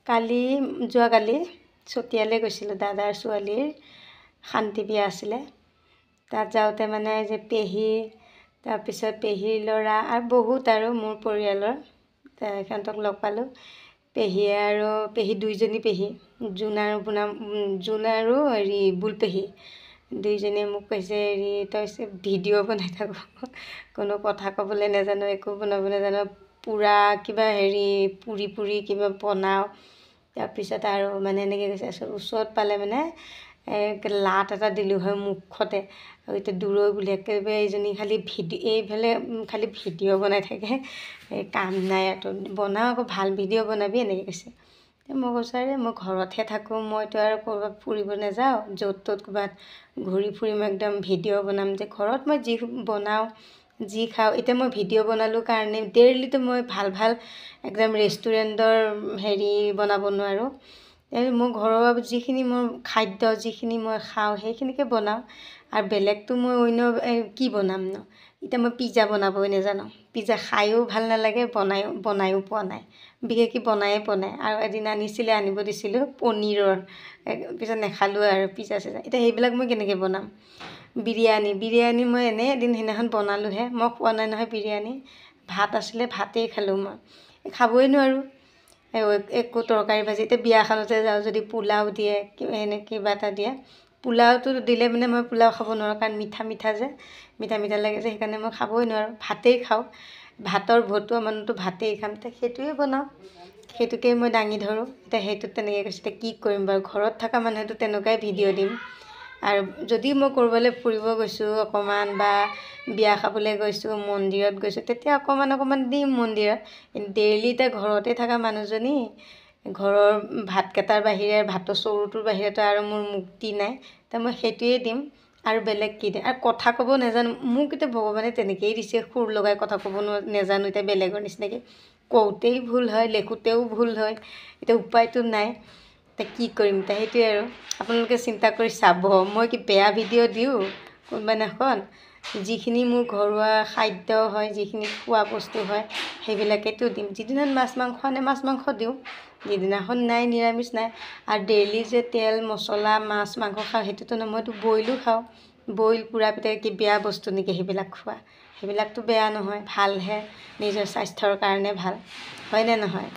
কালি যোৱাকালি চতিয়ালৈ গৈছিলোঁ, দাদাৰ ছোৱালীৰ শান্তি বিয়া আছিলে। তাত যাওঁতে মানে যে পেহী, তাৰপিছত পেহীৰ ল'ৰা আৰু বহুত আৰু মোৰ পৰিয়ালৰ সিহঁতক লগ পালোঁ। পেহীয়ে আৰু পেহী দুইজনী পেহী, জোন আৰু হেৰি বুল পেহী দুইজনীয়ে মোক কৈছে হেৰি তই ভিডিঅ' বনাই থাকোঁ, কোনো কথা ক'বলৈ নাজানো, একো বনাব নাজানো, পূৰা কিবা হেৰি পুৰি কিবা বনাওঁ। তাৰপিছত আৰু মানে এনেকৈ কৈছে। ওচৰত পালে মানে লাট এটা দিলোঁ হয় মুখতে, আৰু এতিয়া দূৰৈ বুলি একেবাৰে এইজনী খালি এইফালে খালি ভিডিঅ' বনাই থাকে, কাম নাই আৰু বনাওঁ আকৌ ভাল ভিডিঅ' বনাবি এনেকৈ কৈছে। মই কৈছোঁ আৰে মই ঘৰতহে থাকোঁ, মইতো আৰু ক'ৰবাত ফুৰিব নাযাওঁ, য'ত ত'ত ক'ৰবাত ঘূৰি ফুৰিম একদম ভিডিঅ' বনাম যে, ঘৰত মই যি বনাওঁ যি খাওঁ। এতিয়া মই ভিডিঅ' বনালোঁ কাৰণে ডেইলিতো মই ভাল একদম ৰেষ্টুৰেণ্টৰ হেৰি বনাব নোৱাৰোঁ। মোৰ ঘৰৰ যিখিনি মোৰ খাদ্য যিখিনি মই খাওঁ সেইখিনিকে বনাওঁ, আৰু বেলেগটো মই অন্য কি বনাম ন। এতিয়া মই পিজ্জা বনাবই নাজানো, পিজ্জা খায়ো ভাল নালাগে, বনায়ো পোৱা নাই, বিশেষকৈ বনায়ে পোৱা নাই। আৰু এদিন আনিব দিছিলোঁ পনীৰৰ, পিছত নাখালোঁ আৰু পিজ্জা চিজ্জা। এতিয়া সেইবিলাক মই কেনেকৈ বনাম। বিৰিয়ানী মই এনেই এদিন সেইদিনাখন বনালোঁহে, মই খোৱা নাই নহয় বিৰিয়ানী। ভাত আছিলে, ভাতেই খালোঁ মই, খাবই নোৱাৰোঁ একো তৰকাৰী ভাজি। এতিয়া বিয়াখনতে যাওঁ যদি পোলাও দিয়ে, এনে কিবা এটা দিয়ে, পোলাওটো দিলে মানে মই পোলাও খাব নোৱাৰোঁ, কাৰণ মিঠা যে মিঠা লাগে যে, সেইকাৰণে মই খাবই নোৱাৰোঁ, ভাতেই খাওঁ। ভাতৰ ভতুৱা মানুহটো ভাতেই খাম, সেইটোৱে বনাওঁ, সেইটোকেই মই দাঙি ধৰোঁ। এতিয়া সেইটোত তেনেকৈ কৈছে, এতিয়া কি কৰিম বাৰু, ঘৰত থকা মানুহেতো তেনেকুৱাই ভিডিঅ' দিম। আৰু যদি মই ক'ৰবালৈ ফুৰিব গৈছোঁ অকণমান, বা বিয়া খাবলৈ গৈছোঁ, মন্দিৰত গৈছোঁ, তেতিয়া অকণমান দিম মন্দিৰত। ডেইলি এতিয়া ঘৰতে থকা মানুহজনী, ঘৰৰ ভাতকেইটাৰ বাহিৰে, ভাতৰ চৰুটোৰ বাহিৰেতো আৰু মোৰ মুক্তি নাই, মই সেইটোৱে দিম। আৰু বেলেগ কি দিম, আৰু কথা ক'ব নাজানো, মোক এতিয়া ভগৱানে তেনেকৈয়ে দিছে, সুৰ লগাই কথা ক'ব নাজানো। এতিয়া বেলেগৰ নিচিনাকৈ কওঁতেই ভুল হয়, লেখোঁতেও ভুল হয়, এতিয়া উপায়তো নাই, এতিয়া কি কৰিম। এতিয়া সেইটোৱে আৰু আপোনালোকে চিন্তা কৰি চাব, মই কি বেয়া ভিডিঅ' দিওঁ কোনোবাদিনাখন। যিখিনি মোৰ ঘৰুৱা খাদ্য হয়, যিখিনি খোৱা বস্তু হয়, সেইবিলাকেতো দিম। যিদিনা মাছ মাংস আনে মাছ মাংস দিওঁ, যিদিনাখন নাই নিৰামিষ নাই। আৰু ডেইলি যে তেল মছলা মাছ মাংস খাওঁ সেইটোতো নহয়, মইতো বইলো খাওঁ, বইল পুৰা পিতাই কি বেয়া বস্তু নেকি সেইবিলাক খোৱা। সেইবিলাকতো বেয়া নহয়, ভালহে, নিজৰ স্বাস্থ্যৰ কাৰণে ভাল, হয়নে নহয়।